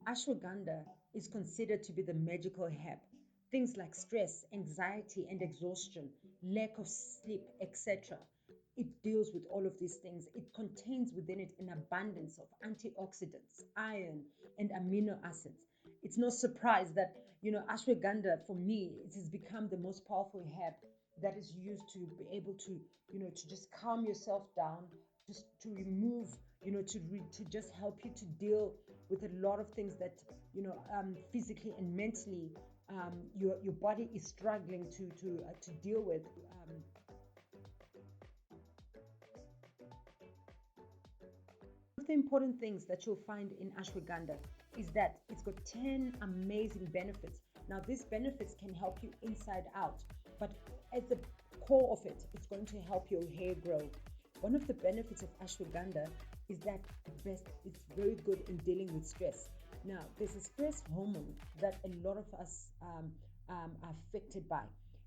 Ashwagandha is considered to be the magical herb. Things like stress, anxiety, and exhaustion, lack of sleep, etc. It deals with all of these things. It contains within it an abundance of antioxidants, iron, and amino acids. It's no surprise that, ashwagandha for me, it has become the most powerful herb that is used to be able to, to just calm yourself down, just to remove, to just help you to deal with a lot of things that, physically and mentally, your body is struggling to deal with. One of the important things that you'll find in ashwagandha is that it's got 10 amazing benefits. Now, these benefits can help you inside out, but at the core of it, it's going to help your hair grow. One of the benefits of ashwagandha is that it's very good in dealing with stress. Now, there's a stress hormone that a lot of us are affected by.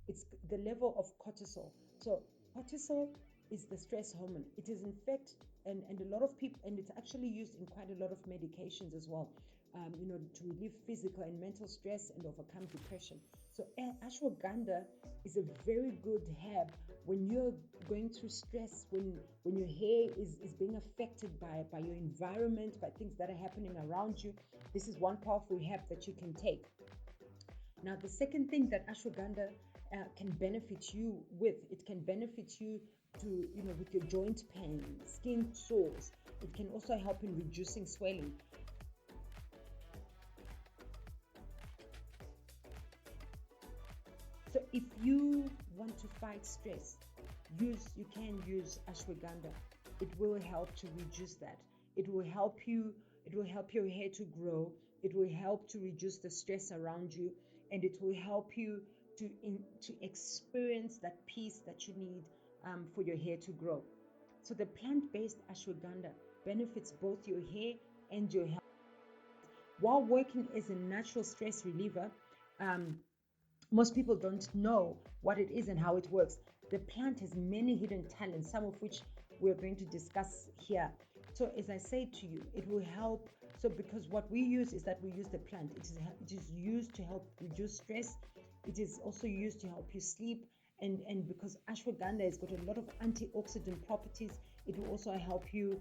It's the level of cortisol. So, cortisol is the stress hormone. It is in fact, and a lot of people, and it's actually used in quite a lot of medications as well, to relieve physical and mental stress and overcome depression. So ashwagandha is a very good herb when you're going through stress, when your hair is being affected by your environment, by things that are happening around you. This is one powerful herb that you can take. Now, the second thing that ashwagandha can benefit you with, it can benefit you to, with your joint pain, skin sores. It can also help in reducing swelling. So if you want to fight stress, you can use ashwagandha. It will help to reduce that. It will help your hair to grow. It will help to reduce the stress around you, and it will help you to experience that peace that you need for your hair to grow. So the plant-based ashwagandha benefits both your hair and your health. While working as a natural stress reliever, um, most people don't know what it is and how it works. The plant has many hidden talents, some of which we're going to discuss here. So, as I say to you, it will help. So, because what we use is that we use the plant, it is used to help reduce stress, it is also used to help you sleep. And because ashwagandha has got a lot of antioxidant properties, it will also help you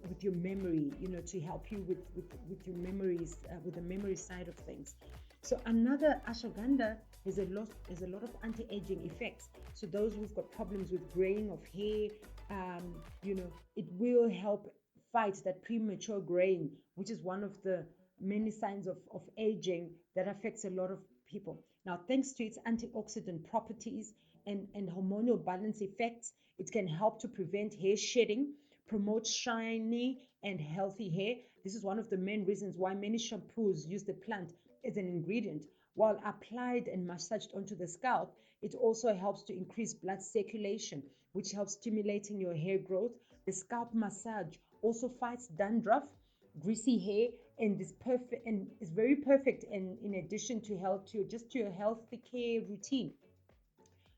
with your memory, to help you with your memories, with the memory side of things. So another ashwagandha has a lot of anti-aging effects. So those who've got problems with graying of hair, it will help fight that premature graying, which is one of the many signs of aging that affects a lot of people. Now, thanks to its antioxidant properties and hormonal balance effects, it can help to prevent hair shedding, promote shiny and healthy hair. This is one of the main reasons why many shampoos use the plant as an ingredient. While applied and massaged onto the scalp, it also helps to increase blood circulation, which helps stimulating your hair growth. The scalp massage also fights dandruff, greasy hair, and is very perfect in addition to your healthy care routine.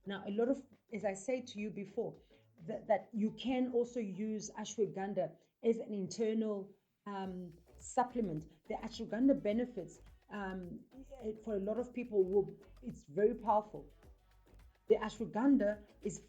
Now, a lot of, as I said to you before, that you can also use ashwagandha as an internal supplement. The ashwagandha benefits, for a lot of people, it's very powerful. The ashwagandha is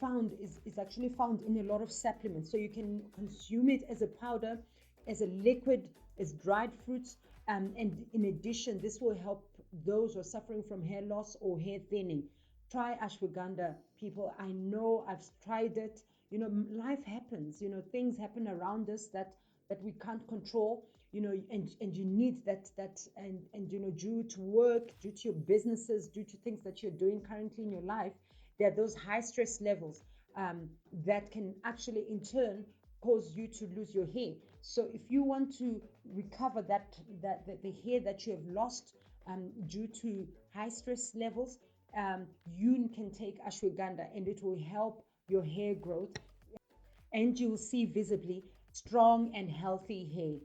actually found in a lot of supplements. So you can consume it as a powder, as a liquid, as dried fruits. And in addition, this will help those who are suffering from hair loss or hair thinning. Try ashwagandha, people. I know I've tried it. Life happens. Things happen around us that we can't control. And you need that and due to work, due to your businesses, due to things that you're doing currently in your life, there are those high stress levels that can actually in turn cause you to lose your hair. So if you want to recover the hair that you have lost due to high stress levels, you can take ashwagandha and it will help your hair growth, and you will see visibly strong and healthy hair.